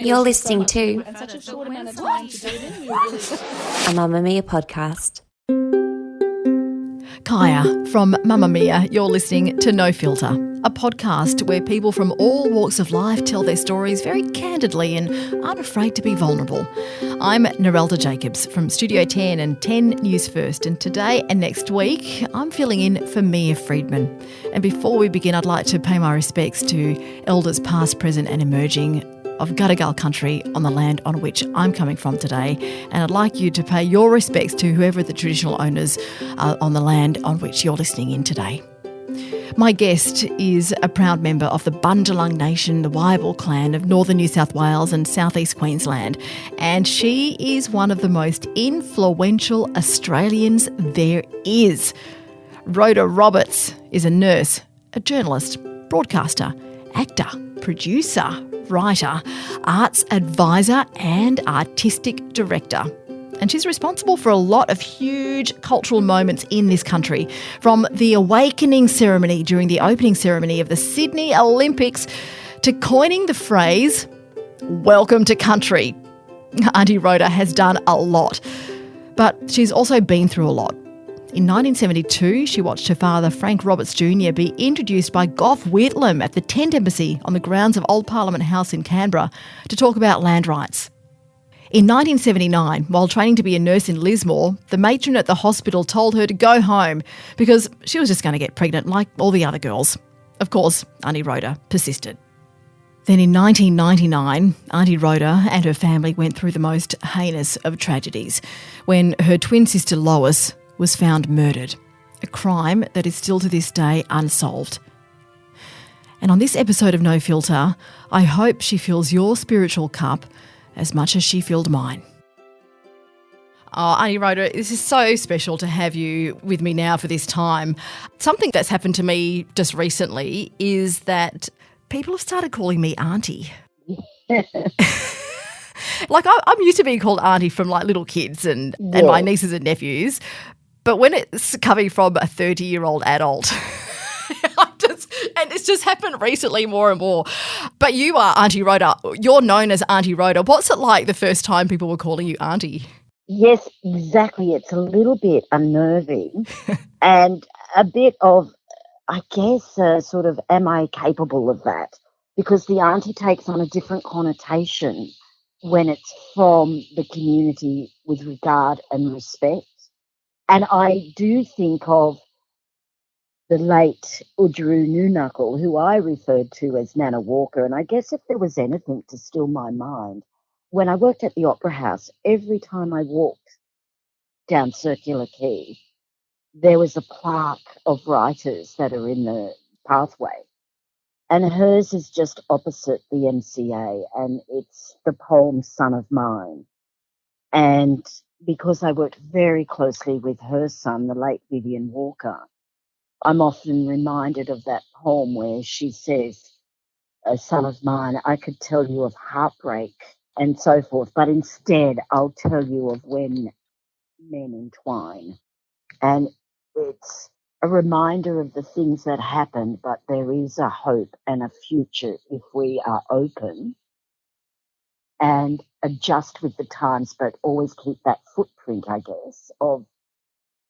You're listening to and such a short amount of time to do it in. We were really a Mamma Mia podcast. Kaya from Mamma Mia, you're listening to No Filter, a podcast where people from all walks of life tell their stories very candidly and aren't afraid to be vulnerable. I'm Narelda Jacobs from Studio 10 and 10 News First, and today and next week I'm filling in for Mia Friedman. And before we begin, I'd like to pay my respects to elders past, present and emerging of Gadigal country on the land on which I'm coming from today, and I'd like you to pay your respects to whoever the traditional owners are on the land on which you're listening in today. My guest is a proud member of the Bundjalung Nation, the Waibal clan of northern New South Wales and southeast Queensland, and she is one of the most influential Australians there is. Rhoda Roberts is a nurse, a journalist, broadcaster, actor, producer, writer, arts advisor and artistic director. And she's responsible for a lot of huge cultural moments in this country, from the Awakening ceremony during the opening ceremony of the Sydney Olympics to coining the phrase, "Welcome to country." Aunty Rhoda has done a lot, but she's also been through a lot. In 1972, she watched her father, Frank Roberts Jnr, be introduced by Gough Whitlam at the Tent Embassy on the grounds of Old Parliament House in Canberra to talk about land rights. In 1979, while training to be a nurse in Lismore, the matron at the hospital told her to go home because she was just going to get pregnant like all the other girls. Of course, Aunty Rhoda persisted. Then in 1999, Aunty Rhoda and her family went through the most heinous of tragedies when her twin sister Lois was found murdered, a crime that is still to this day unsolved. And on this episode of No Filter, I hope she fills your spiritual cup as much as she filled mine. Oh, Aunty Rhoda, this is so special to have you with me now for this time. Something that's happened to me just recently is that people have started calling me Auntie. Like I'm used to being called Auntie from like little kids and my nieces and nephews. But when it's coming from a 30-year-old adult, and it's just happened recently more and more. But you are Aunty Rhoda. You're known as Aunty Rhoda. What's it like the first time people were calling you Auntie? Yes, exactly. It's a little bit unnerving and a bit of, I guess, sort of, am I capable of that? Because the auntie takes on a different connotation when it's from the community with regard and respect. And I do think of the late Udru Noonuckle, who I referred to as Nana Walker. And I guess if there was anything to still my mind, when I worked at the Opera House, every time I walked down Circular Quay, there was a plaque of writers that are in the pathway. And hers is just opposite the MCA, and it's the poem Son of Mine. And because I worked very closely with her son, the late Vivian Walker, I'm often reminded of that poem where she says, "A son of mine, I could tell you of heartbreak and so forth, but instead I'll tell you of when men entwine." And it's a reminder of the things that happen, but there is a hope and a future if we are open and adjust with the times, but always keep that footprint, I guess, of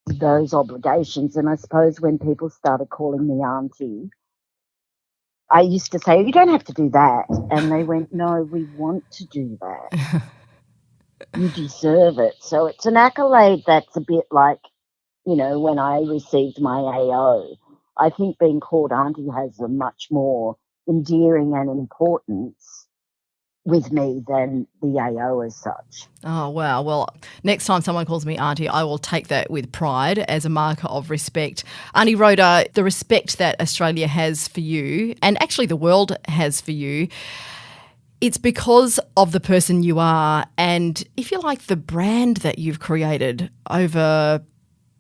those obligations. And I suppose when people started calling me Auntie, I used to say, "You don't have to do that." And they went, "No, we want to do that. You deserve it." So it's an accolade that's a bit like, you know, when I received my AO, I think being called Auntie has a much more endearing and importance with me than the AO as such. Oh, wow. Well, next time someone calls me Auntie, I will take that with pride as a marker of respect. Aunty Rhoda, the respect that Australia has for you, and actually the world has for you, it's because of the person you are and, if you like, the brand that you've created over,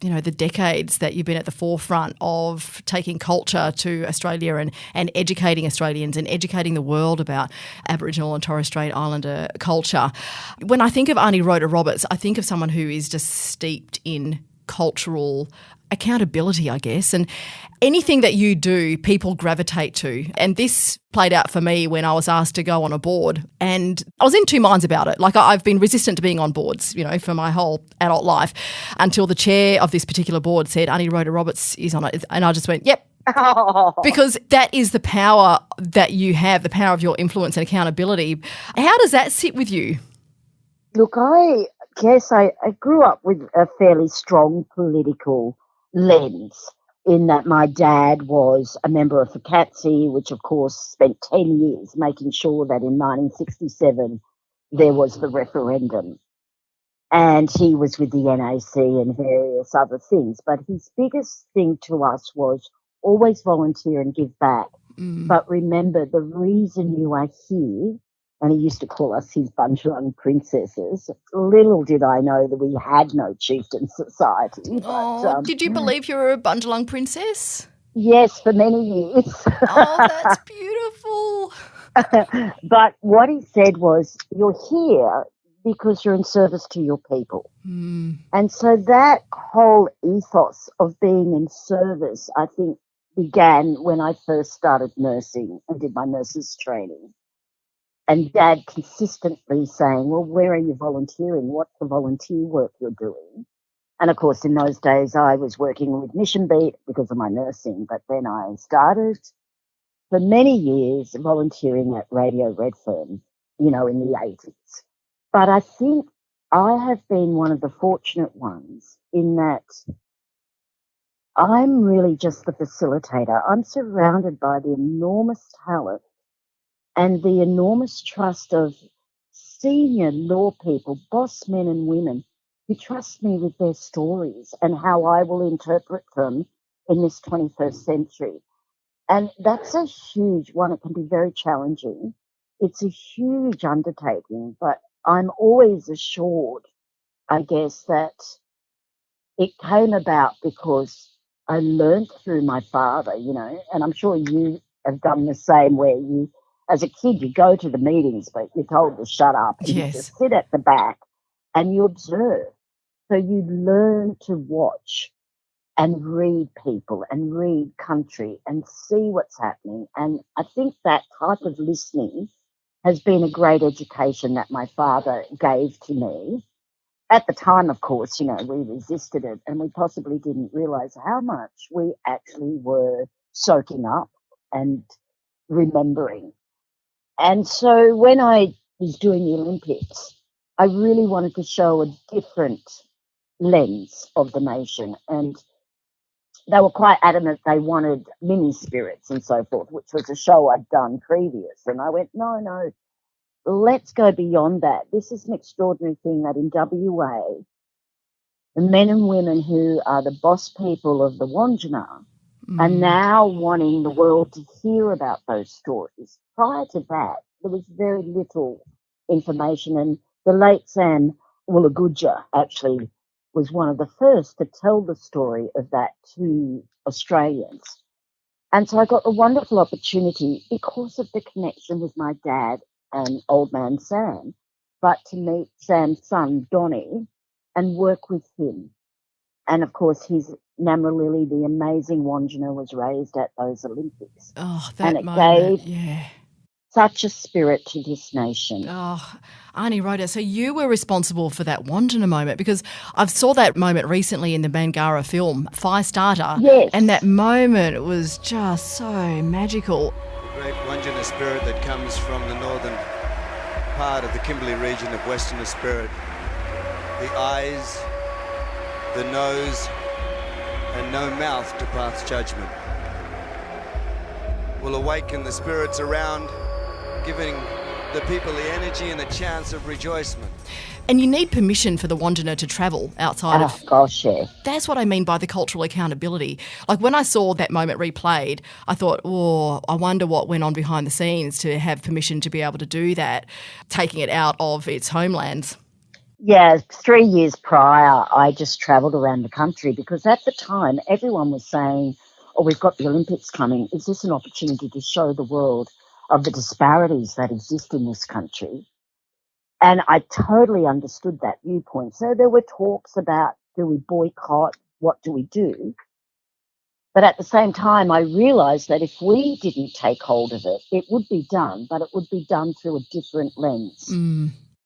you know, the decades that you've been at the forefront of taking culture to Australia and educating Australians and educating the world about Aboriginal and Torres Strait Islander culture. When I think of Aunty Rhoda Roberts, I think of someone who is just steeped in cultural accountability, I guess, and anything that you do, people gravitate to. And this played out for me when I was asked to go on a board, and I was in two minds about it. Like, I've been resistant to being on boards, for my whole adult life, until the chair of this particular board said, Aunty Rhoda Roberts is on it. And I just went, yep. Because that is the power that you have, the power of your influence and accountability. How does that sit with you? Look, I guess I grew up with a fairly strong political lens, in that my dad was a member of FCATSI, which of course spent 10 years making sure that in 1967 there was the referendum. And he was with the NAC and various other things. But his biggest thing to us was always volunteer and give back. But remember, the reason you are here, and he used to call us his Bundjalung princesses. Little did I know that we had no chieftain society. But, Did you believe you were a Bundjalung princess? yes, for many years. Oh, that's beautiful. But what he said was, you're here because you're in service to your people. And so that whole ethos of being in service, I think, began when I first started nursing and did my nurse's training. And Dad consistently saying, well, where are you volunteering? What's the volunteer work you're doing? And of course, in those days, I was working with Mission Beat because of my nursing. But then I started for many years volunteering at Radio Redfern, in the 80s. But I think I have been one of the fortunate ones in that I'm really just the facilitator. I'm surrounded by the enormous talent and the enormous trust of senior law people, boss men and women, who trust me with their stories and how I will interpret them in this 21st century. And that's a huge one. It can be very challenging. It's a huge undertaking, but I'm always assured, I guess, that it came about because I learned through my father, and I'm sure you have done the same, where you, as a kid, you go to the meetings, but you're told to shut up and you just sit at the back and you observe. So you learn to watch and read people and read country and see what's happening. And I think that type of listening has been a great education that my father gave to me. At the time, of course, we resisted it and we possibly didn't realise how much we actually were soaking up and remembering. And so when I was doing the Olympics, I really wanted to show a different lens of the nation. And they were quite adamant they wanted mini spirits and so forth, which was a show I'd done previous. And I went, no, let's go beyond that. This is an extraordinary thing that in WA, the men and women who are the boss people of the Wandjina are now wanting the world to hear about those stories. Prior to that, there was very little information, and the late Sam Woolagoodja actually was one of the first to tell the story of that to Australians. And so I got a wonderful opportunity because of the connection with my dad and old man Sam, but to meet Sam's son, Donnie, and work with him. And of course, his Namralili, the amazing Wandjina, was raised at those Olympics. Oh, that and it moment, gave such a spirit to this nation. Oh, Aunty Rhoda, so you were responsible for that Wandjina moment, because I saw that moment recently in the Bangarra film, Firestarter. Yes. And that moment was just so magical. The great Wandjina spirit that comes from the northern part of the Kimberley region of Western Spirit. The eyes, the nose, and no mouth to pass judgment. Will awaken the spirits around, giving the people the energy and the chance of rejoicement. And you need permission for the Wandjina to travel outside of... Oh, gosh, yeah. That's what I mean by the cultural accountability. Like, when I saw that moment replayed, I thought, I wonder what went on behind the scenes to have permission to be able to do that, taking it out of its homelands. Yeah, 3 years prior, I just travelled around the country because at the time everyone was saying, we've got the Olympics coming. Is this an opportunity to show the world of the disparities that exist in this country? And I totally understood that viewpoint. So there were talks about, do we boycott? what do we do? But at the same time, I realised that if we didn't take hold of it, it would be done, but it would be done through a different lens,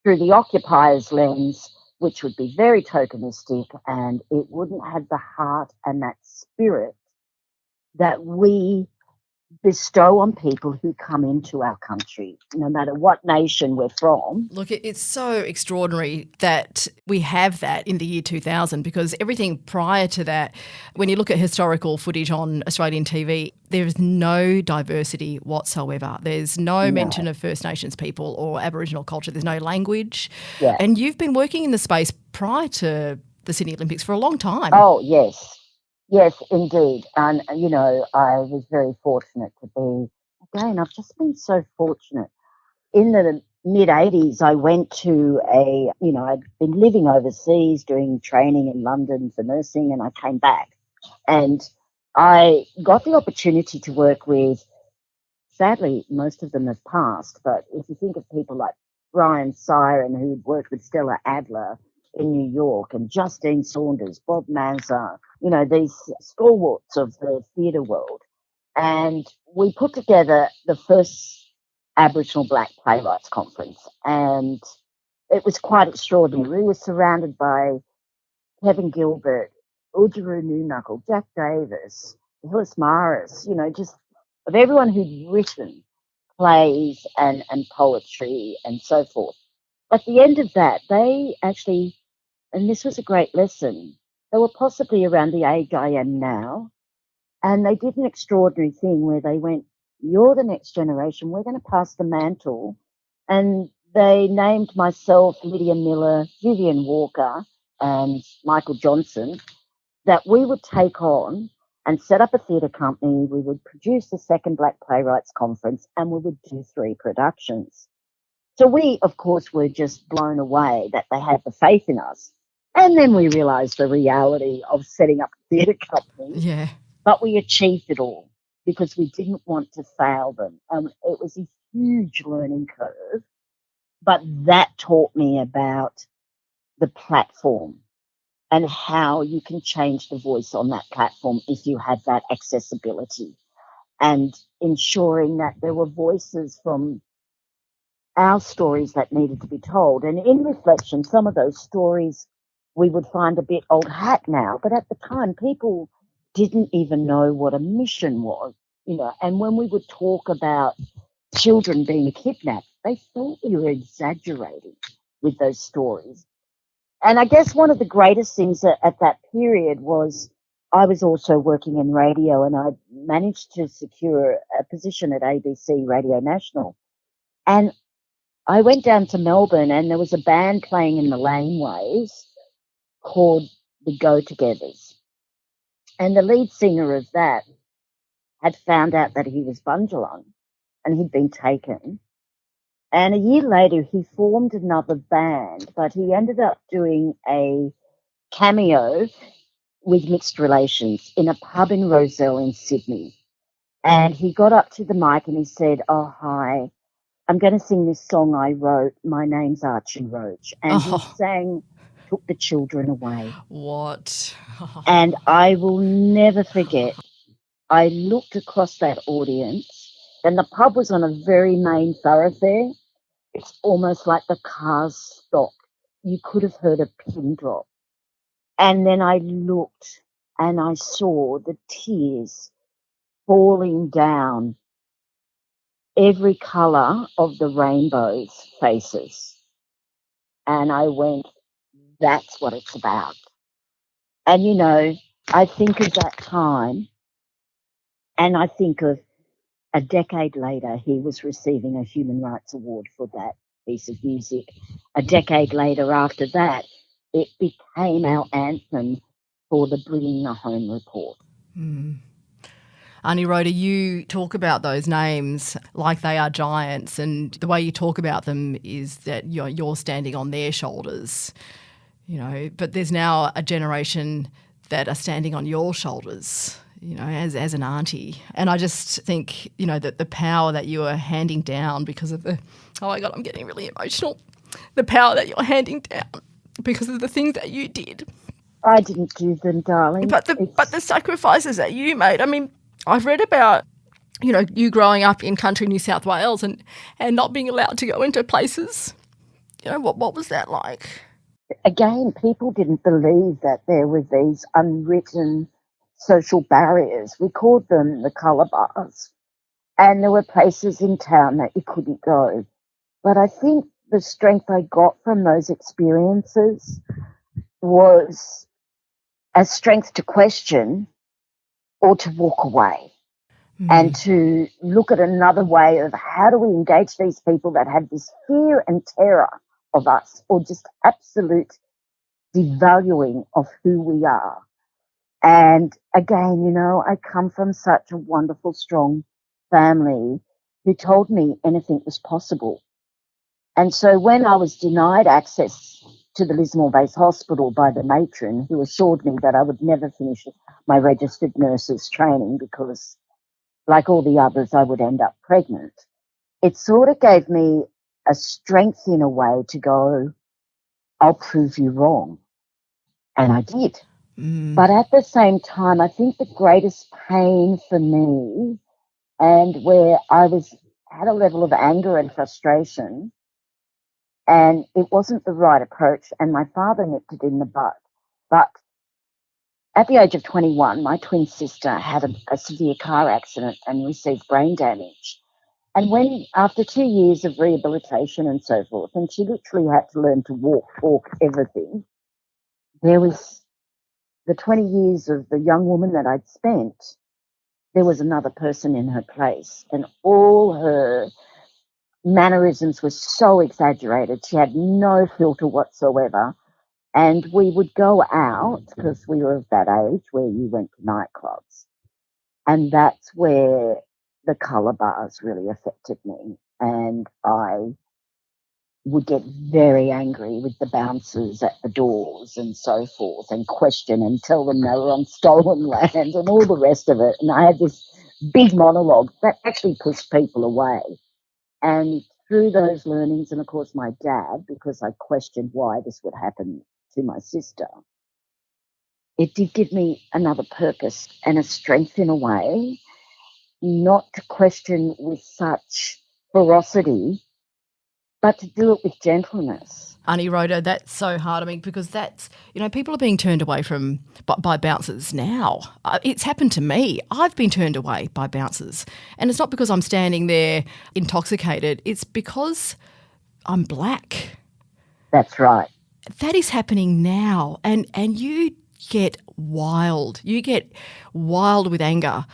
through the occupier's lens, which would be very tokenistic, and it wouldn't have the heart and that spirit that we bestow on people who come into our country, no matter what nation we're from. Look, it's so extraordinary that we have that in the year 2000, because everything prior to that, when you look at historical footage on Australian TV, there is no diversity whatsoever. There's no mention of First Nations people or Aboriginal culture. There's no language. Yeah. And you've been working in the space prior to the Sydney Olympics for a long time. Oh, yes. Yes, indeed. And, you know, I was very fortunate to be, again, I've just been so fortunate. In the mid-'80s, I went to I'd been living overseas doing training in London for nursing, and I came back. And I got the opportunity to work with, sadly, most of them have passed, but if you think of people like Brian Siren, who'd worked with Stella Adler in New York, and Justine Saunders, Bob Mazza, you know, these stalwarts of the theatre world. And we put together the first Aboriginal Black Playwrights Conference, and it was quite extraordinary. We were surrounded by Kevin Gilbert, Udjuru Noonuckle, Jack Davis, Hillis Maris, you know, just of everyone who'd written plays and poetry and so forth. At the end of that, they actually, and this was a great lesson, they were possibly around the age I am now, and they did an extraordinary thing where they went, you're the next generation, we're going to pass the mantle. And they named myself, Lydia Miller, Vivian Walker, and Michael Johnson, that we would take on and set up a theatre company. We would produce the second Black Playwrights Conference, and we would do 3 productions. So we, of course, were just blown away that they had the faith in us. And then we realised the reality of setting up a theatre company. Yeah. But we achieved it all because we didn't want to fail them. It was a huge learning curve, but that taught me about the platform and how you can change the voice on that platform if you have that accessibility, and ensuring that there were voices from our stories that needed to be told. And in reflection, some of those stories we would find a bit old hat now, but at the time people didn't even know what a mission was, you know. And when we would talk about children being kidnapped, they thought we were exaggerating with those stories. And I guess one of the greatest things at that period was I was also working in radio, and I managed to secure a position at ABC Radio National. And I went down to Melbourne, and there was a band playing in the laneways called the Go-Togethers. And the lead singer of that had found out that he was Bundjalung and he'd been taken. And a year later, he formed another band, but he ended up doing a cameo with Mixed Relations in a pub in Rozelle in Sydney. And he got up to the mic and he said, "Oh, hi, I'm going to sing this song I wrote. My name's Archie Roach." And he sang "Took the Children Away." What? And I will never forget, I looked across that audience, and the pub was on a very main thoroughfare. It's almost like the cars stopped. You could have heard a pin drop. And then I looked and I saw the tears falling down every colour of the rainbow's faces. And I went, that's what it's about. And, you know, I think of that time, and I think of a decade later, he was receiving a Human Rights Award for that piece of music. A decade later after that, it became our anthem for the Bringing the Home report. Aunty Rhoda, you talk about those names like they are giants, and the way you talk about them is that you're standing on their shoulders, you know, but there's now a generation that are standing on your shoulders, you know, as an auntie. And I just think, you know, that the power that you are handing down because of the, oh my God, I'm getting really emotional, the power that you're handing down because of the things that you did I didn't do them, darling. But the sacrifices that you made, I mean, I've read about, you know, you growing up in country New South Wales and not being allowed to go into places. You know, what was that like? Again, people didn't believe that there were these unwritten social barriers. We called them the colour bars. And there were places in town that you couldn't go. But I think the strength I got from those experiences was a strength to question or to walk away and to look at another way of how do we engage these people that have this fear and terror of us, or just absolute devaluing of who we are. And again, you know, I come from such a wonderful, strong family who told me anything was possible. And so when I was denied access to the Lismore Base Hospital by the matron, who assured me that I would never finish my registered nurse's training because, like all the others, I would end up pregnant, it sort of gave me a strength in a way to go, I'll prove you wrong. And I did. But at the same time, I think the greatest pain for me, and where I was at a level of anger and frustration, and it wasn't the right approach, and my father nipped it in the bud. But at the age of 21, my twin sister had a severe car accident and received brain damage. And when, after 2 years of rehabilitation and so forth, and she literally had to learn to walk, talk, everything, there was the 20 years of the young woman that I'd spent, there was another person in her place, and all her mannerisms were so exaggerated. She had no filter whatsoever. And we would go out, because we were of that age where you went to nightclubs. And that's where the colour bars really affected me. And I would get very angry with the bouncers at the doors and so forth, and question and tell them they were on stolen land and all the rest of it. And I had this big monologue that actually pushed people away. And through those learnings, and of course my dad, because I questioned why this would happen to my sister, it did give me another purpose and a strength in a way, not to question with such ferocity, but to do it with gentleness. Aunty Rhoda, that's so hard. I mean, because that's, you know, people are being turned away from by bouncers now. It's happened to me. I've been turned away by bouncers. And it's not because I'm standing there intoxicated. It's because I'm black. That's right. That is happening now. And you get wild. You get wild with anger.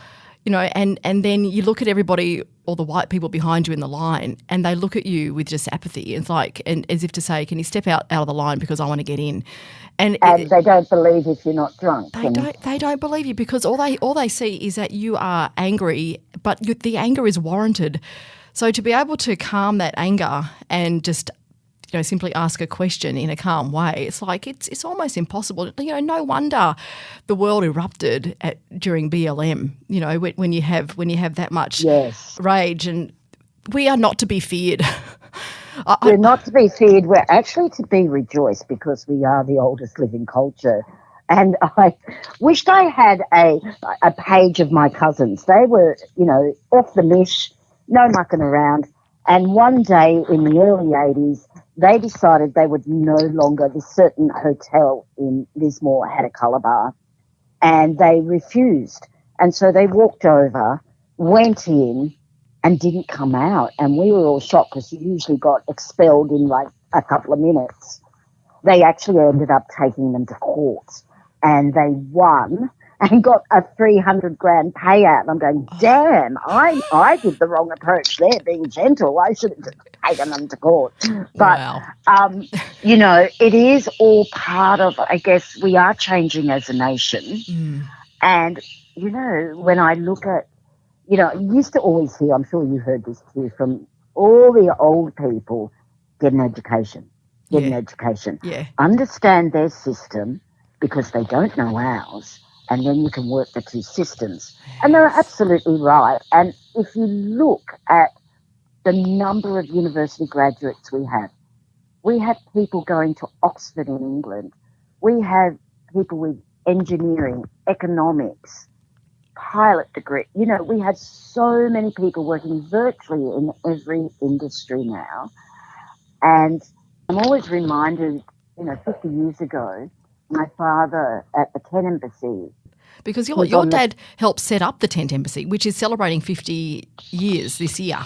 You know, and then you look at everybody, all the white people behind you in the line, and they look at you with just apathy. It's like, and as if to say, can you step out of the line because I want to get in? And they don't believe if you're not drunk. They don't believe you, because all they see is that you are angry, but the anger is warranted. So to be able to calm that anger and just, you know, simply ask a question in a calm way, it's like it's almost impossible. You know, no wonder the world erupted during BLM. You know, when you have that much rage, and we are not to be feared. We're not to be feared. We're actually to be rejoiced, because we are the oldest living culture. And I wished I had a page of my cousins. They were, you know, off the mish, no mucking around. And one day in the early 80s, they decided they would no longer, this certain hotel in Lismore had a colour bar, and they refused. And so they walked over, went in, and didn't come out. And we were all shocked, because you usually got expelled in like a couple of minutes. They actually ended up taking them to court, and they won and got a $300,000 payout. And I'm going, damn, I did the wrong approach there, being gentle. I should have taken them to court. But, wow. You know, it is all part of, I guess, we are changing as a nation. And, you know, when I look at, you know, you used to always hear, I'm sure you heard this too, from all the old people, get an education, understand their system, because they don't know ours. And then you can work the two systems. And they're absolutely right. And if you look at the number of university graduates we have people going to Oxford in England. We have people with engineering, economics, pilot degree. You know, we had so many people working virtually in every industry now. And I'm always reminded, 50 years ago, my father at the Tent Embassy. Because was your on the- dad helped set up the Tent Embassy, which is celebrating 50 years this year.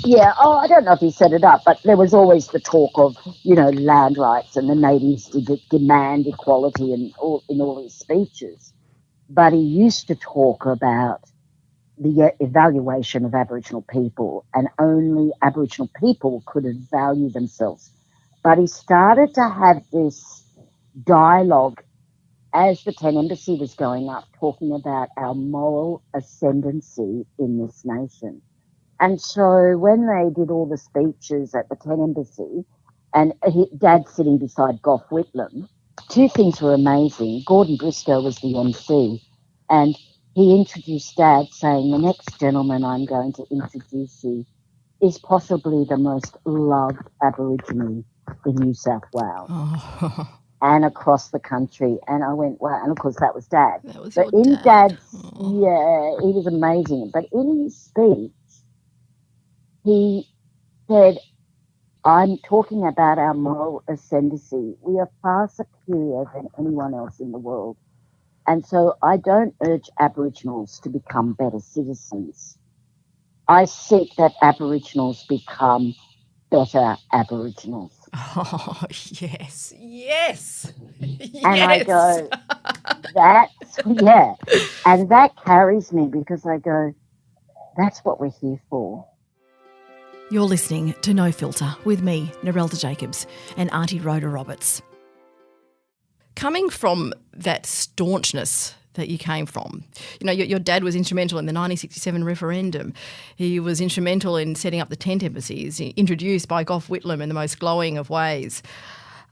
Yeah, I don't know if he set it up, but there was always the talk of, land rights and the natives demand equality in all his speeches. But he used to talk about the evaluation of Aboriginal people, and only Aboriginal people could value themselves. But he started to have this dialogue as the Tent Embassy was going up, talking about our moral ascendancy in this nation. And so when they did all the speeches at the Tent Embassy, and Dad sitting beside Gough Whitlam, two things were amazing. Gordon Briscoe was the MC, and he introduced Dad, saying, "The next gentleman I'm going to introduce you is possibly the most loved Aborigine in New South Wales." Oh. And across the country. And I went, wow. And of course, that was Dad. That was but your in dad. Dad's, yeah, he was amazing. But in his speech, he said, "I'm talking about our moral ascendancy. We are far superior than anyone else in the world. And so I don't urge Aboriginals to become better citizens. I seek that Aboriginals become better Aboriginals." Oh, yes, yes, And I go, yeah. And that carries me, because I go, that's what we're here for. You're listening to No Filter with me, Narelda Jacobs, and Aunty Rhoda Roberts. Coming from that staunchness that you came from, your dad was instrumental in the 1967 referendum. He was instrumental in setting up the Tent Embassies, introduced by Gough Whitlam in the most glowing of ways.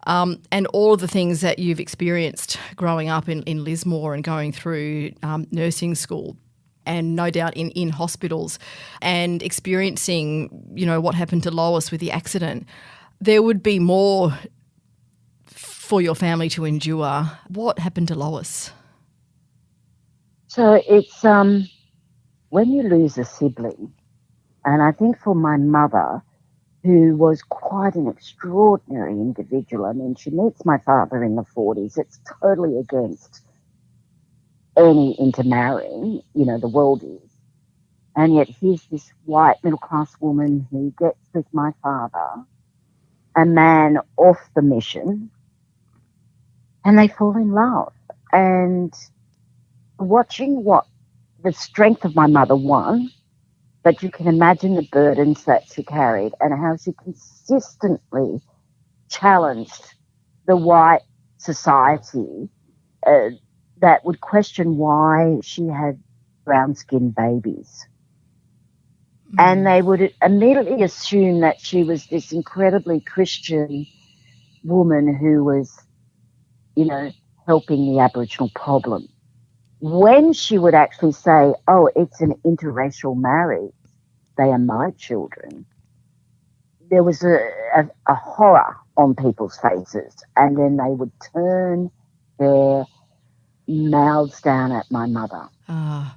And all of the things that you've experienced growing up in Lismore and going through nursing school, and no doubt in hospitals, and experiencing, what happened to Lois with the accident. There would be more for your family to endure. What happened to Lois? So it's when you lose a sibling, and I think for my mother, who was quite an extraordinary individual, I mean, she meets my father in the 40s. It's totally against any intermarrying, the world is. And yet here's this white middle-class woman who gets with my father, a man off the mission, and they fall in love. And watching what the strength of my mother won, but you can imagine the burdens that she carried and how she consistently challenged the white society that would question why she had brown-skinned babies. And they would immediately assume that she was this incredibly Christian woman who was, helping the Aboriginal problem. When she would actually say, "Oh, it's an interracial marriage, they are my children," there was a horror on people's faces, and then they would turn their mouths down at my mother.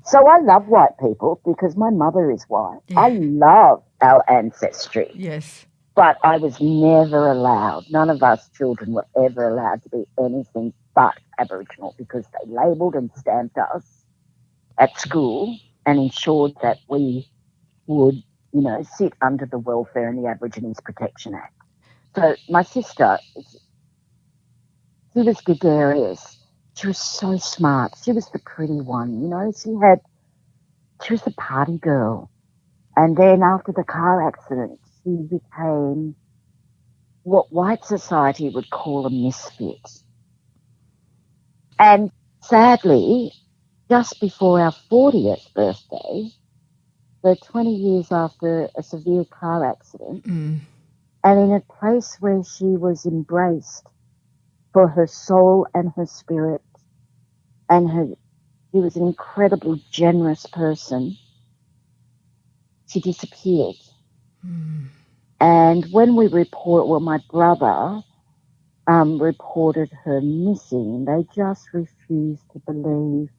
So I love white people because my mother is white. Yeah. I love our ancestry. Yes. But I was never allowed, none of us children were ever allowed to be anything but Aboriginal, because they labelled and stamped us at school and ensured that we would, sit under the Welfare and the Aborigines Protection Act. So my sister, she was gregarious. She was so smart. She was the pretty one, She was the party girl. And then after the car accident, she became what white society would call a misfit. And sadly, just before our 40th birthday, so 20 years after a severe car accident, and in a place where she was embraced for her soul and her spirit, and she was an incredibly generous person, she disappeared. And when we my brother reported her missing. They just refused to believe.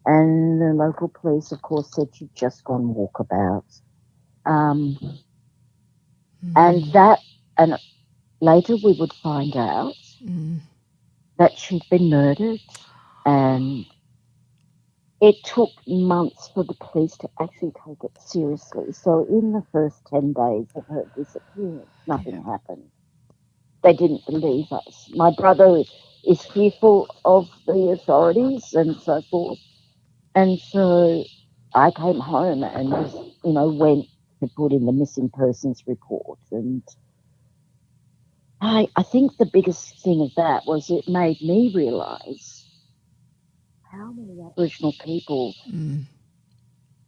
And the local police, of course, said she'd just gone walkabout. And later we would find out that she'd been murdered, and it took months for the police to actually take it seriously. So in the first 10 days of her disappearance, nothing happened. They didn't believe us. My brother is fearful of the authorities and so forth. And so I came home and went to put in the missing persons report. And I think the biggest thing of that was it made me realise how many Aboriginal people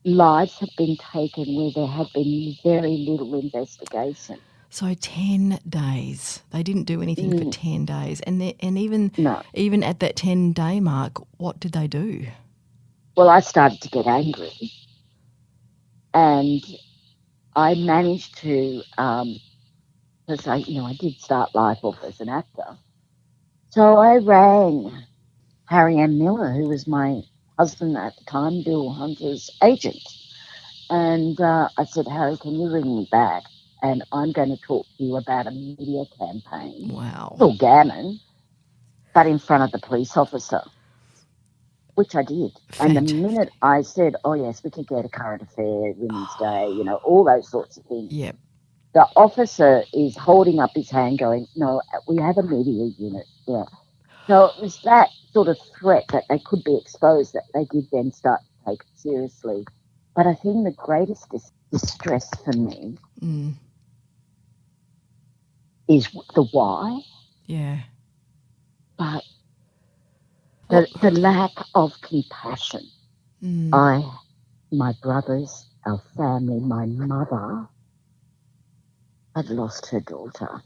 lives have been taken where there have been very little investigation. So 10 days. They didn't do anything for 10 days. And even at that 10-day mark, what did they do? Well, I started to get angry. And I managed to, because I did start life off as an actor. So I rang Harry M. Miller, who was my husband at the time, Bill Hunter's agent. And I said, Harry, can you ring me back? And I'm going to talk to you about a media campaign. Wow. Little gammon, but in front of the police officer, which I did. And the minute I said, oh, yes, we could get a current affair, Women's Day, all those sorts of things. Yep. The officer is holding up his hand going, no, we have a media unit. Yeah. So it was that sort of threat that they could be exposed that they did then start to take it seriously. But I think the greatest distress for me is the why. Yeah. But the lack of compassion. My brothers, our family, my mother had lost her daughter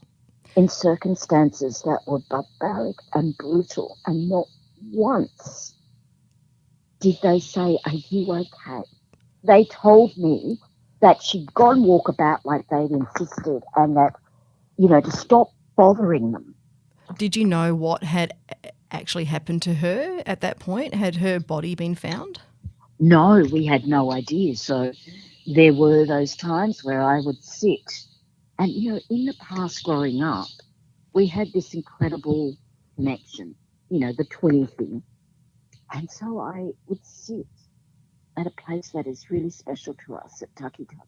in circumstances that were barbaric and brutal, and not once did they say, are you okay? They told me that she'd gone walkabout like they'd insisted, and that, to stop bothering them. Did you know what had actually happened to her at that point? Had her body been found? No, we had no idea. So there were those times where I would sit and, in the past growing up, we had this incredible connection, the twinny thing. And so I would sit at a place that is really special to us at Tucky Tucky.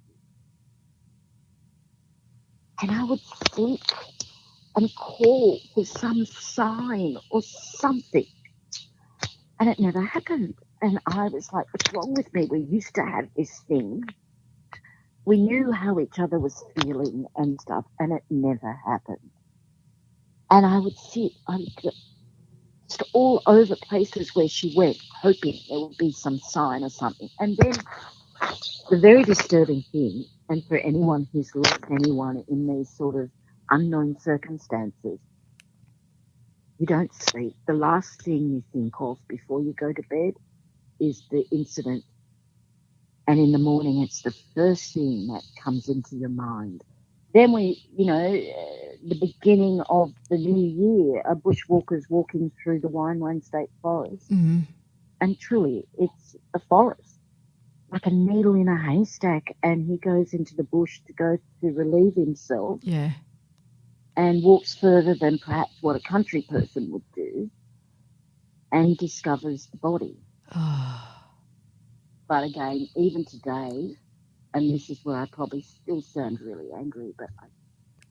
And I would think and call for some sign or something. And it never happened. And I was like, what's wrong with me? We used to have this thing. We knew how each other was feeling and stuff, and it never happened. And I would sit, just all over places where she went, hoping there would be some sign or something. And then the very disturbing thing, and for anyone who's lost anyone in these sort of unknown circumstances, you don't sleep. The last thing you think of before you go to bed is the incident. And in the morning, it's the first thing that comes into your mind. Then the beginning of the new year, a bushwalker's walking through the Wine State Forest. Mm-hmm. And truly, it's a forest, like a needle in a haystack. And he goes into the bush to go to relieve himself. Yeah. And walks further than perhaps what a country person would do. And he discovers the body. Oh. But again, even today, and this is where I probably still sound really angry, but I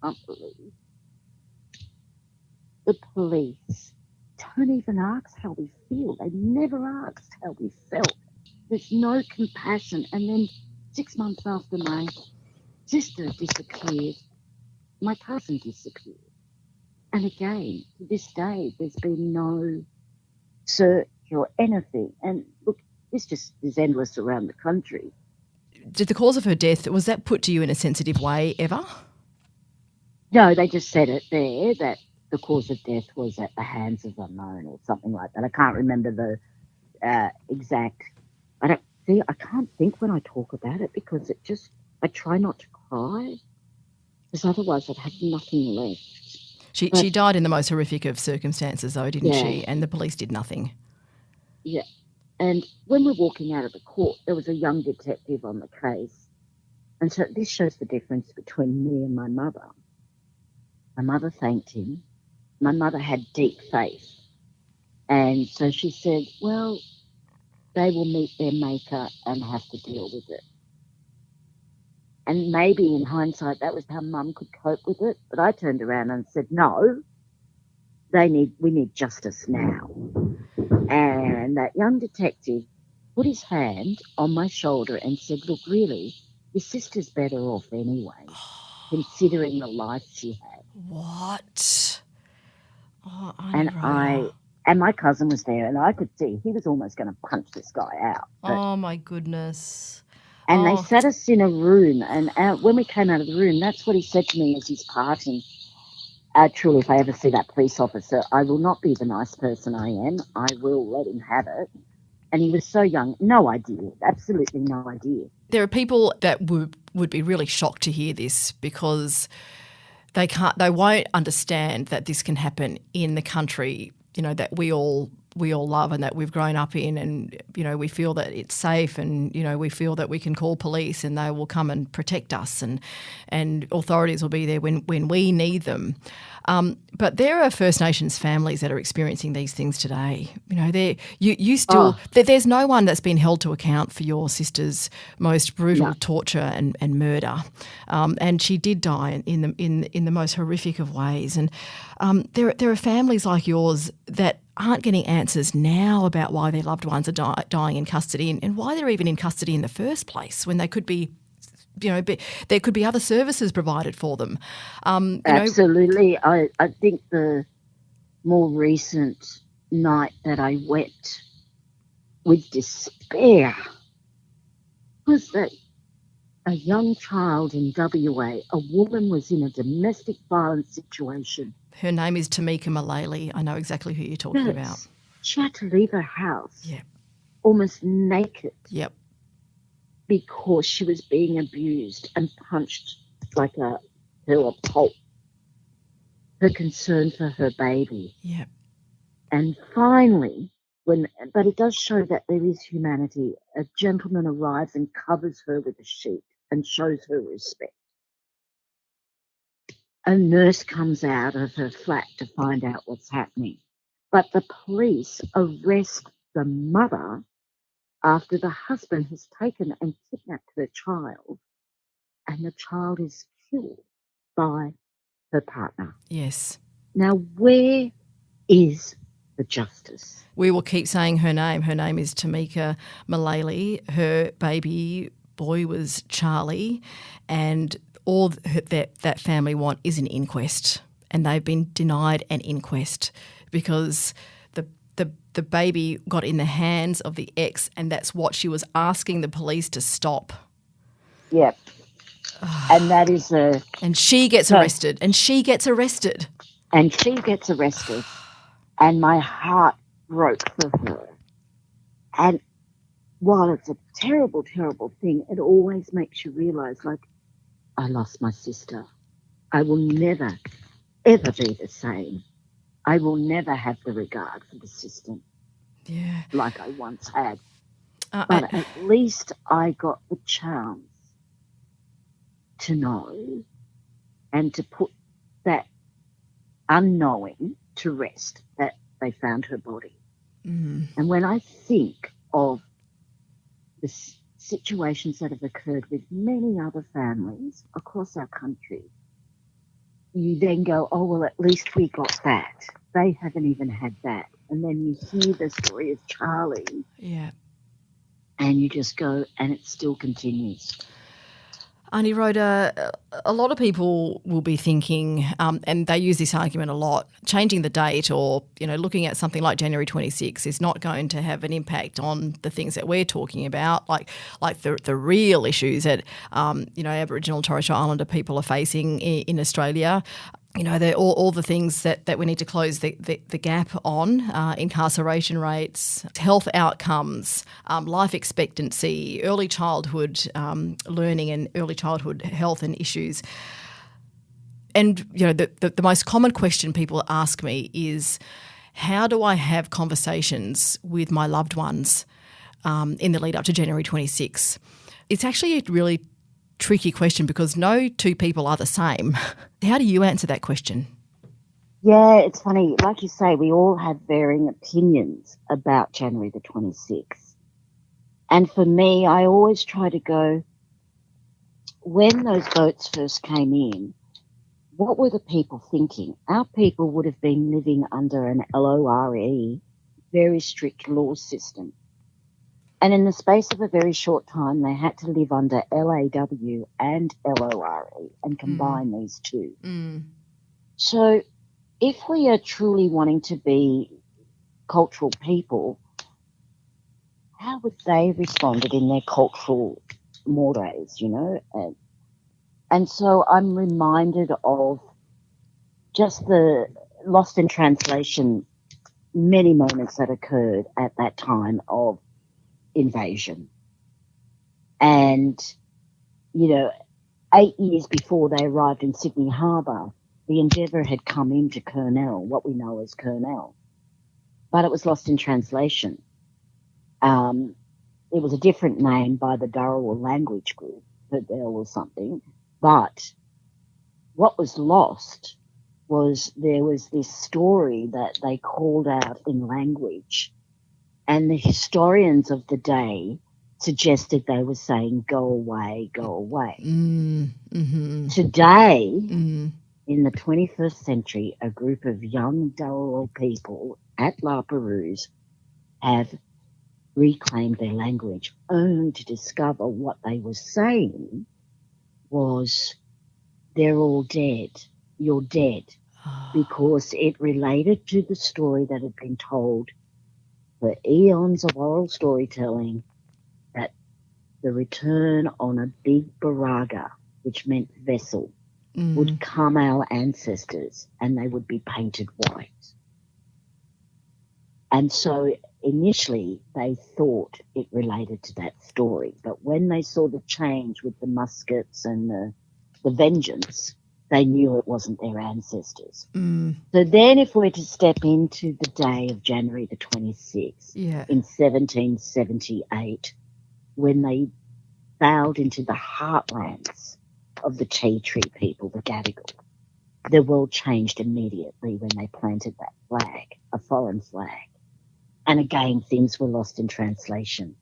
can't believe the police don't even ask how we feel. They never asked how we felt. There's no compassion. And then 6 months after my sister disappeared, my cousin disappeared. And again, to this day, there's been no search or anything. And look, this just is endless around the country. Did the cause of her death, was that put to you in a sensitive way ever? No, they just said it there that the cause of death was at the hands of unknown or something like that. I can't remember the exact. I can't think when I talk about it because I try not to cry because otherwise I'd have nothing left. She died in the most horrific of circumstances, though, didn't she? And the police did nothing. Yeah. And when we're walking out of the court, there was a young detective on the case. And so this shows the difference between me and my mother. My mother thanked him. My mother had deep faith. And so she said, well, they will meet their maker and have to deal with it. And maybe in hindsight, that was how Mum could cope with it. But I turned around and said, no, we need justice now. And that young detective put his hand on my shoulder and said, look, really, your sister's better off anyway, considering the life she had. What? Oh, And my cousin was there, and I could see he was almost going to punch this guy out. Oh, my goodness. And they sat us in a room, and when we came out of the room, that's what he said to me as his parting. Truly, if I ever see that police officer, I will not be the nice person I am. I will let him have it. And he was so young, no idea, absolutely no idea. There are people that would be really shocked to hear this because they won't understand that this can happen in the country, that we all love and that we've grown up in, and we feel that it's safe, and we feel that we can call police and they will come and protect us, and authorities will be there when we need them. But there are First Nations families that are experiencing these things today. There's no one that's been held to account for your sister's most brutal torture and murder, and she did die in the most horrific of ways. And there are families like yours that aren't getting answers now about why their loved ones are dying in custody, and why they're even in custody in the first place when they could be, there could be other services provided for them. Absolutely. I think the more recent night that I wept with despair was that a young child in WA, a woman was in a domestic violence situation. Her name is Tamika Mullally. I know exactly who you're talking about. She had to leave her house. Yep. Almost naked. Yep. Because she was being abused and punched like a pulp. Her concern for her baby. Yep. And finally, but it does show that there is humanity. A gentleman arrives and covers her with a sheet and shows her respect. A nurse comes out of her flat to find out what's happening. But the police arrest the mother after the husband has taken and kidnapped her child, and the child is killed by her partner. Yes. Now, where is the justice? We will keep saying her name. Her name is Tamika Mullally. Her baby boy was Charlie, and all that family want is an inquest, and they've been denied an inquest because the baby got in the hands of the ex, and that's what she was asking the police to stop. Yep. And that is and she gets arrested. And she gets arrested. And my heart broke for her. And while it's a terrible, terrible thing, it always makes you realise, like, I lost my sister. I will never, ever be the same. I will never have the regard for the system like I once had. But at least I got the chance to know and to put that unknowing to rest, that they found her body. Mm. And when I think of the situations that have occurred with many other families across our country, you then go, oh, well, at least we got that. They haven't even had that. And then you hear the story of Charlie. Yeah. And you just go, and it still continues. Aunty Rhoda, a lot of people will be thinking, and they use this argument a lot, changing the date or, looking at something like January 26 is not going to have an impact on the things that we're talking about, like the real issues that, Aboriginal and Torres Strait Islander people are facing in Australia. All the things that we need to close the gap on, incarceration rates, health outcomes, life expectancy, early childhood learning and early childhood health and issues. And you know, the most common question people ask me is, how do I have conversations with my loved ones in the lead up to January 26? It's actually a really tricky question because no two people are the same. How do you answer that question? Yeah, it's funny. Like you say, we all have varying opinions about January the 26th. And for me, I always try to go, when those boats first came in, what were the people thinking? Our people would have been living under an LORE, very strict law system. And in the space of a very short time, they had to live under LAW and LORE and combine these two. So if we are truly wanting to be cultural people, how would they have responded in their cultural mores, you know? And so I'm reminded of just the lost in translation, many moments that occurred at that time of invasion. And, you know, 8 years before they arrived in Sydney Harbour, the Endeavour had come into Kurnell, what we know as Kurnell, but it was lost in translation. It was a different name by the Dharawal language group, Perdell or something, but what was lost was there was this story that they called out in language, and the historians of the day suggested they were saying, go away, go away. Today, in the 21st century, a group of young Dharawal people at La Perouse have reclaimed their language, only to discover what they were saying was, they're all dead. You're dead. Because it related to the story that had been told for eons of oral storytelling, that the return on a big baraga, which meant vessel, would come our ancestors and they would be painted white. And so initially they thought it related to that story. But when they saw the change with the muskets and the vengeance, they knew it wasn't their ancestors. So then if we're to step into the day of January the 26th in 1778, when they sailed into the heartlands of the tea tree people, the Gadigal, the world changed immediately when they planted that flag, a foreign flag. And again, things were lost in translation.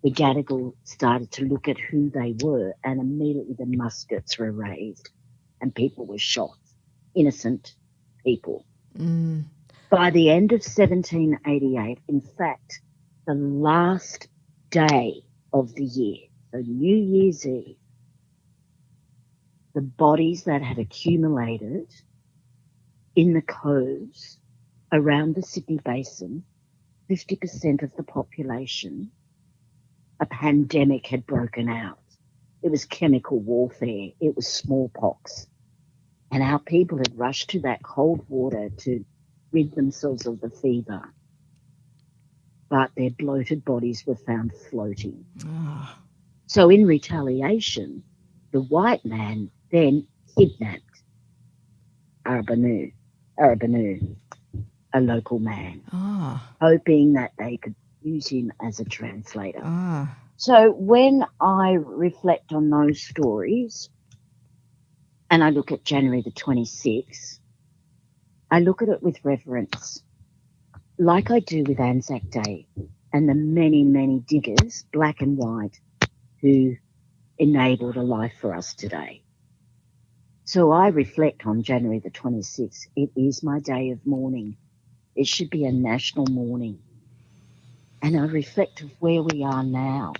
The Gadigal started to look at who they were, and immediately the muskets were raised and people were shot, innocent people. By the end of 1788, in fact, the last day of the year, so New Year's Eve, the bodies that had accumulated in the coves around the Sydney Basin, 50% of the population, a pandemic had broken out. It was chemical warfare. It was smallpox. And our people had rushed to that cold water to rid themselves of the fever. But their bloated bodies were found floating. So in retaliation, the white man then kidnapped Arabanu, a local man, hoping that they could use him as a translator. So when I reflect on those stories and I look at January the 26th, I look at it with reverence, like I do with Anzac Day and the many, many diggers, black and white, who enabled a life for us today. So I reflect on January the 26th. It is my day of mourning. It should be a national mourning. And I reflect of where we are now.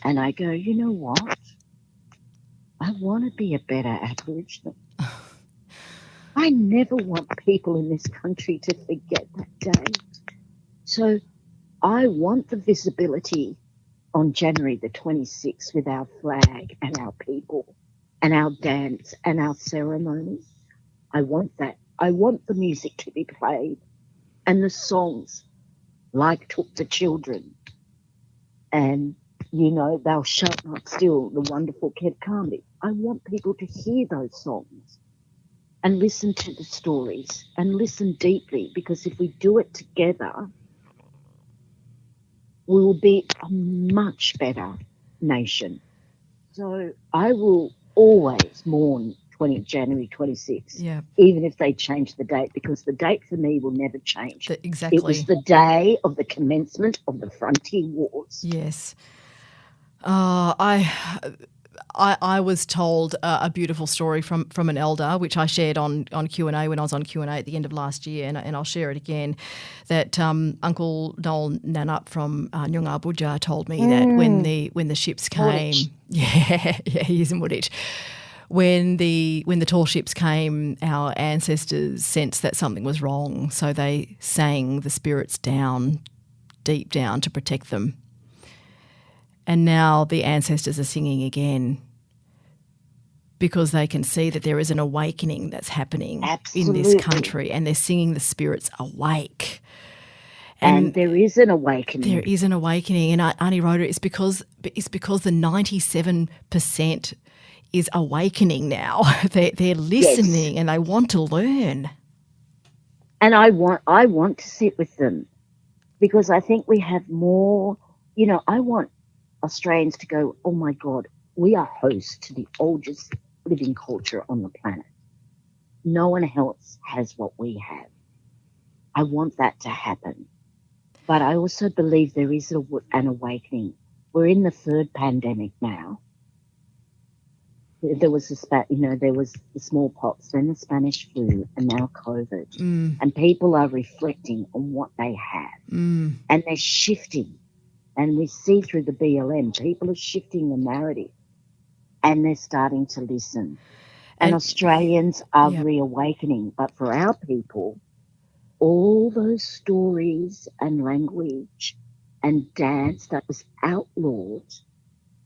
And I go, you know what? I want to be a better Aboriginal. I never want people in this country to forget that day. So I want the visibility on January the 26th with our flag and our people and our dance and our ceremonies. I want that. I want the music to be played and the songs like Took the Children and, you know, Thou Shalt Not Steal, the wonderful Kev Carmody. I want people to hear those songs and listen to the stories and listen deeply, because if we do it together, we will be a much better nation. So I will always mourn January 26th, even if they change the date, because the date for me will never change. Exactly. It was the day of the commencement of the Frontier Wars. Yes. I was told a beautiful story from an elder, which I shared on Q&A when I was on Q&A at the end of last year, and I'll share it again, that Uncle Noel Nanup from Nyunga Budja told me that when the ships came, he is in Woolwich. When the tall ships came, our ancestors sensed that something was wrong, so they sang the spirits down, deep down, to protect them. And now the ancestors are singing again because they can see that there is an awakening that's happening in this country, and they're singing the spirits awake. And there is an awakening. There is an awakening. And Aunty Rhoda, it's because the 97% is awakening now. They're listening and they want to learn. And I want to sit with them, because I think we have more, I want Australians to go, oh my God, we are host to the oldest living culture on the planet. No one else has what we have. I want that to happen. But I also believe there is an awakening. We're in the third pandemic now. There was there was the smallpox, then the Spanish flu, and now COVID. And people are reflecting on what they have. And they're shifting. And we see through the BLM, people are shifting the narrative, and they're starting to listen. And Australians are reawakening. But for our people, all those stories and language and dance that was outlawed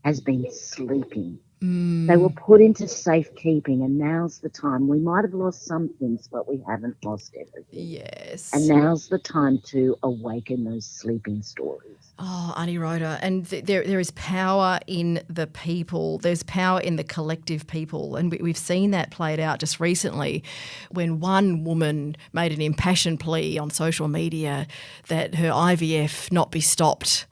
has been sleeping. They were put into safekeeping, and now's the time. We might have lost some things, but we haven't lost everything. Yes. And now's the time to awaken those sleeping stories. Oh, Aunty Rhoda, and there is power in the people. There's power in the collective people, and we've seen that played out just recently when one woman made an impassioned plea on social media that her IVF not be stopped.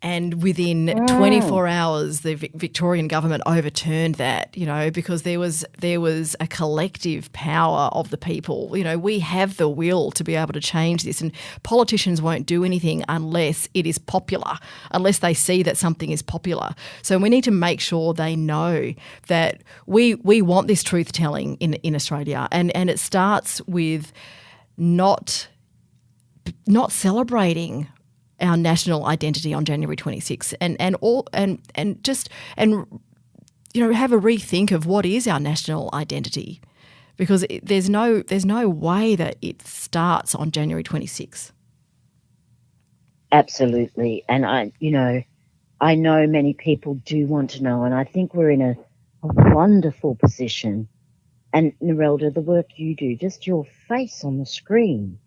And within 24 hours, the Victorian government overturned that, because there was a collective power of the people. We have the will to be able to change this, and politicians won't do anything unless it is popular, unless they see that something is popular. So we need to make sure they know that we want this truth-telling in Australia, and it starts with not celebrating our national identity on January 26th, and have a rethink of what is our national identity, because there's no way that it starts on January 26th. Absolutely, and I know many people do want to know, and I think we're in a wonderful position. And Narelda, the work you do, just your face on the screen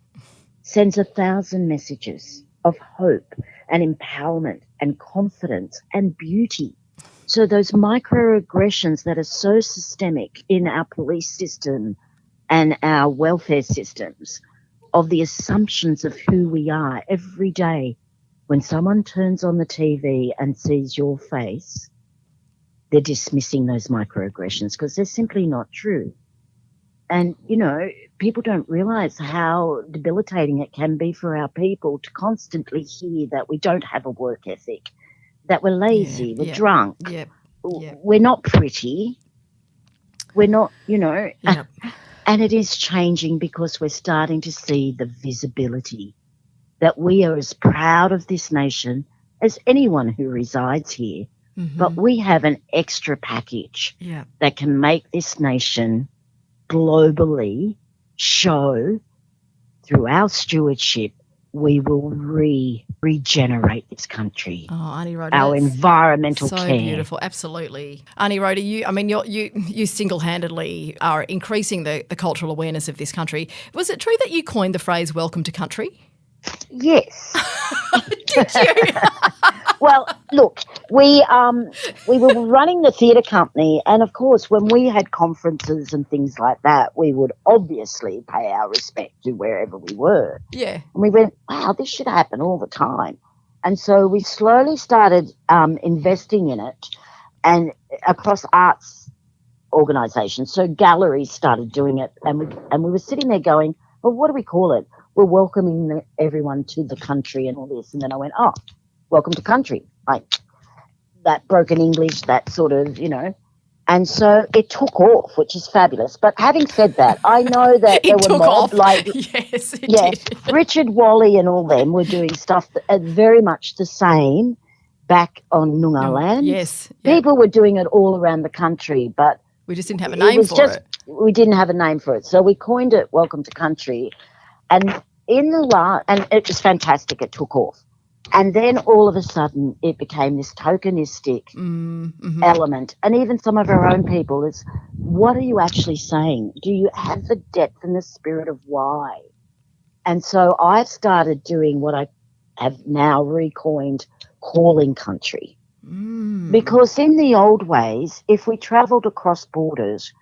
sends 1,000 messages of hope and empowerment and confidence and beauty. So those microaggressions that are so systemic in our police system and our welfare systems, of the assumptions of who we are every day, when someone turns on the TV and sees your face, they're dismissing those microaggressions because they're simply not true. And, people don't realise how debilitating it can be for our people to constantly hear that we don't have a work ethic, that we're lazy, we're drunk, we're not pretty, we're not, and it is changing because we're starting to see the visibility that we are as proud of this nation as anyone who resides here, but we have an extra package that can make this nation globally show through our stewardship we will regenerate this country. Oh, Aunty Rhoda, our environmental so care. So beautiful, absolutely. Aunty Rhoda, you single-handedly are increasing the cultural awareness of this country. Was it true that you coined the phrase "Welcome to Country"? Yes. Did you? Well, look, we were running the theatre company, and of course, when we had conferences and things like that, we would obviously pay our respect to wherever we were. Yeah. And we went, wow, this should happen all the time. And so we slowly started investing in it, and across arts organisations. So galleries started doing it, and we were sitting there going, well, what do we call it? We're welcoming everyone to the country and all this. And then I went, oh, welcome to country, like that broken English, that sort of, And so it took off, which is fabulous. But having said that, I know that there were mobs like yes, it did. Richard Wally and all them were doing stuff that are very much the same back on Noongar land. Yes, people were doing it all around the country, but we just didn't have a name for it. We didn't have a name for it, so we coined it "Welcome to Country," and and it was fantastic. It took off. And then all of a sudden it became this tokenistic element. And even some of our own people is, what are you actually saying? Do you have the depth and the spirit of why? And so I started doing what I have now recoined calling country. Because in the old ways, if we travelled across borders,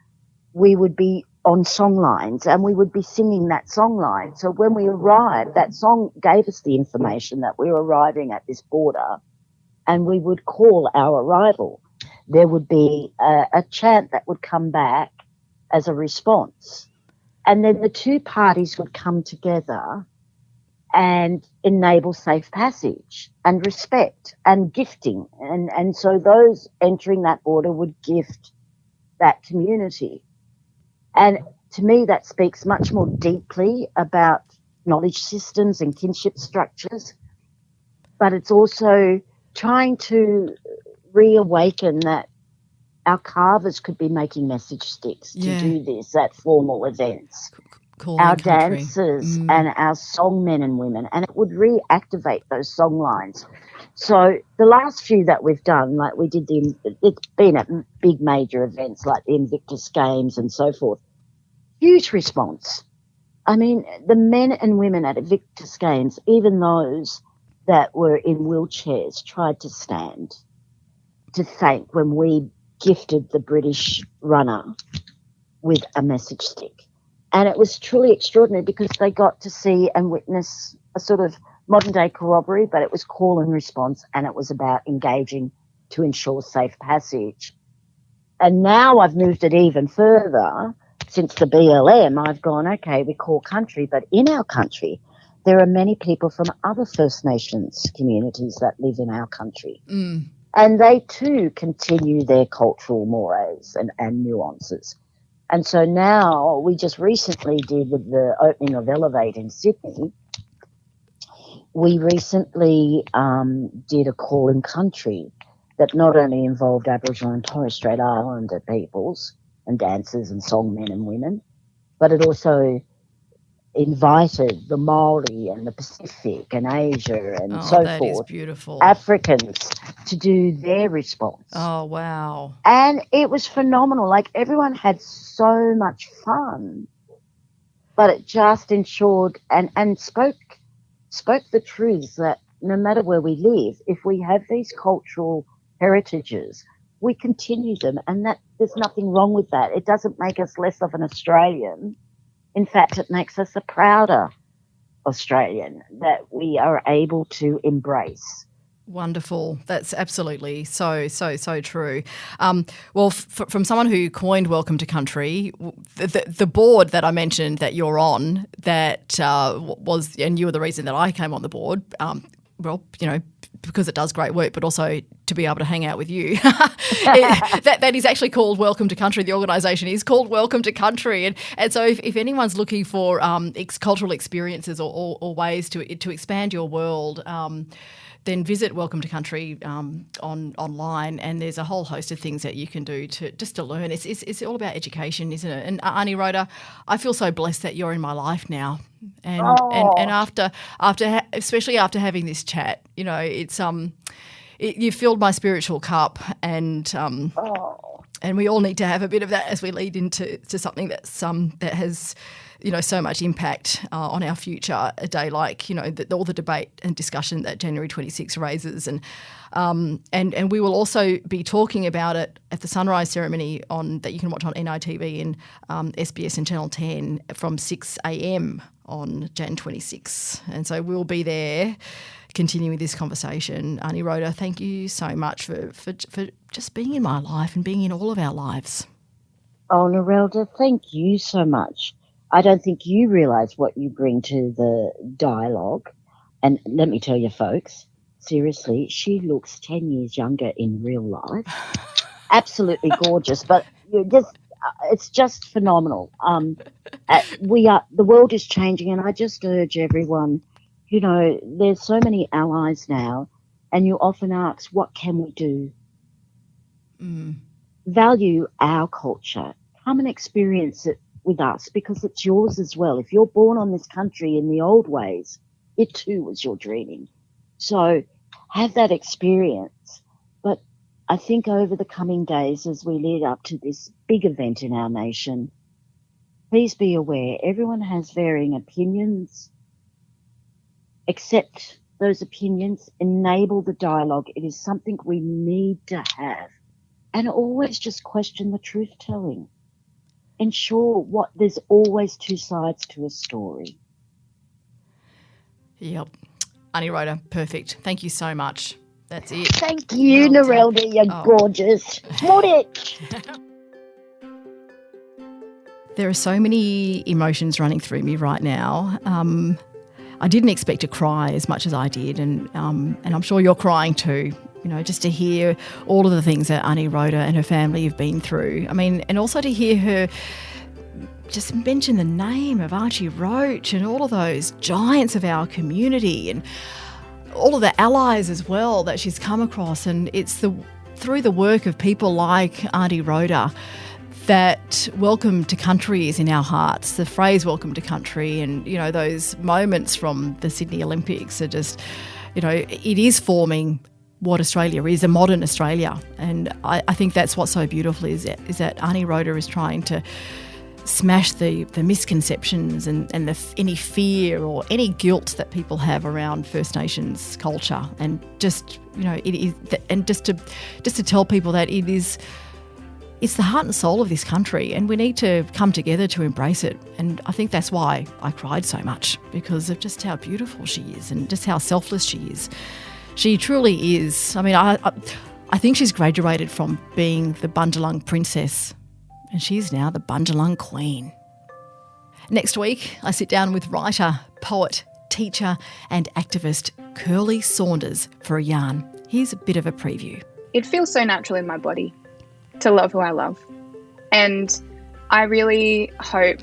we would be on song lines and we would be singing that song line. So when we arrived, that song gave us the information that we were arriving at this border, and we would call our arrival. There would be a chant that would come back as a response. And then the two parties would come together and enable safe passage and respect and gifting. And so those entering that border would gift that community. And to me, that speaks much more deeply about knowledge systems and kinship structures. But it's also trying to reawaken that our carvers could be making message sticks to do this at formal events. Our dancers and our songmen and women, and it would reactivate those song lines. So the last few that we've done, like we did it's been at big major events like the Invictus Games and so forth, huge response. I mean, the men and women at Invictus Games, even those that were in wheelchairs, tried to stand to thank when we gifted the British runner with a message stick. And it was truly extraordinary because they got to see and witness a sort of modern-day corroboree, but it was call and response, and it was about engaging to ensure safe passage. And now I've moved it even further. Since the BLM, I've gone, okay, we call country, but in our country, there are many people from other First Nations communities that live in our country. And they too continue their cultural mores and nuances. And so now we just recently did with the opening of Elevate in Sydney, we recently did a call in country that not only involved Aboriginal and Torres Strait Islander peoples and dancers and songmen and women, but it also invited the Maori and the Pacific and Asia and so that forth, is beautiful. Africans, to do their response. Oh, wow. And it was phenomenal. Like, everyone had so much fun, but it just ensured and spoke the truth that no matter where we live, if we have these cultural heritages, we continue them, and that there's nothing wrong with that. It doesn't make us less of an Australian. In fact, it makes us a prouder Australian that we are able to embrace. Wonderful. That's absolutely so true. Well, from someone who coined Welcome to Country, the board that I mentioned that you're on, that was, and you were the reason that I came on the board, well, you know, because it does great work, but also to be able to hang out with you. that is actually called Welcome to Country. The organisation is called Welcome to Country. And so if anyone's looking for cultural experiences or ways to expand your world, then visit Welcome to Country online, and there's a whole host of things that you can do to learn. It's all about education, isn't it? And Aunty Rhoda, I feel so blessed that you're in my life now. And after especially after having this chat, you know, it's you filled my spiritual cup, and we all need to have a bit of that as we lead into something that's that has so much impact on our future, a day like, all the debate and discussion that January 26 raises. And we will also be talking about it at the sunrise ceremony that you can watch on NITV and SBS and Channel 10 from 6 a.m. on Jan 26. And so we'll be there continuing this conversation. Aunty Rhoda, thank you so much for just being in my life and being in all of our lives. Oh, Narelda, thank you so much. I don't think you realise what you bring to the dialogue. And let me tell you, folks, seriously, she looks 10 years younger in real life. Absolutely gorgeous, but it's just phenomenal. The world is changing, and I just urge everyone, there's so many allies now, and you often ask, what can we do? Value our culture. Come and experience it with us, because it's yours as well. If you're born on this country in the old ways, it too was your dreaming. So have that experience. But I think over the coming days, as we lead up to this big event in our nation, please be aware everyone has varying opinions. Accept those opinions, enable the dialogue. It is something we need to have. And always just question the truth-telling. Ensure there's always two sides to a story. Yep. Aunty Rhoda, perfect. Thank you so much. That's it. Thank you, Narelda. You're gorgeous. There are so many emotions running through me right now. I didn't expect to cry as much as I did, and I'm sure you're crying too. Just to hear all of the things that Aunty Rhoda and her family have been through. I mean, and also to hear her just mention the name of Archie Roach and all of those giants of our community and all of the allies as well that she's come across. And it's through the work of people like Aunty Rhoda that welcome to country is in our hearts. The phrase welcome to country and, those moments from the Sydney Olympics are just, it is forming what Australia is, a modern Australia. And I think that's what's so beautiful is that Aunty Rhoda is trying to smash the misconceptions and any fear or any guilt that people have around First Nations culture, and just it is, and just to tell people that it's the heart and soul of this country, and we need to come together to embrace it. And I think that's why I cried so much, because of just how beautiful she is and just how selfless she is. She truly is. I mean, I think she's graduated from being the Bundjalung princess, and she's now the Bundjalung queen. Next week, I sit down with writer, poet, teacher and activist Curly Saunders for a yarn. Here's a bit of a preview. It feels so natural in my body to love who I love. And I really hope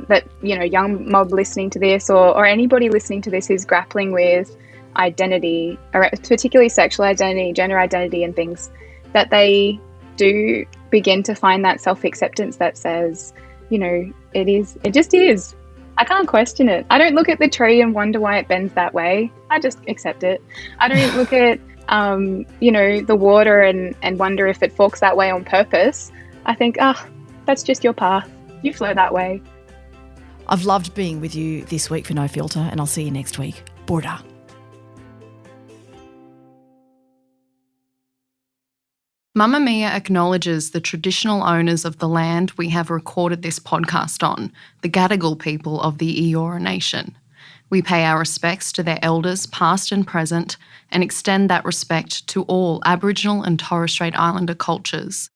that, young mob listening to this or anybody listening to this who's grappling with identity, or particularly sexual identity, gender identity and things, that they do begin to find that self-acceptance that says, it just is. I can't question it. I don't look at the tree and wonder why it bends that way. I just accept it. I don't look at, the water and wonder if it forks that way on purpose. I think, that's just your path. You flow that way. I've loved being with you this week for No Filter, and I'll see you next week. Borda. Mamma Mia acknowledges the traditional owners of the land we have recorded this podcast on, the Gadigal people of the Eora Nation. We pay our respects to their elders, past and present, and extend that respect to all Aboriginal and Torres Strait Islander cultures.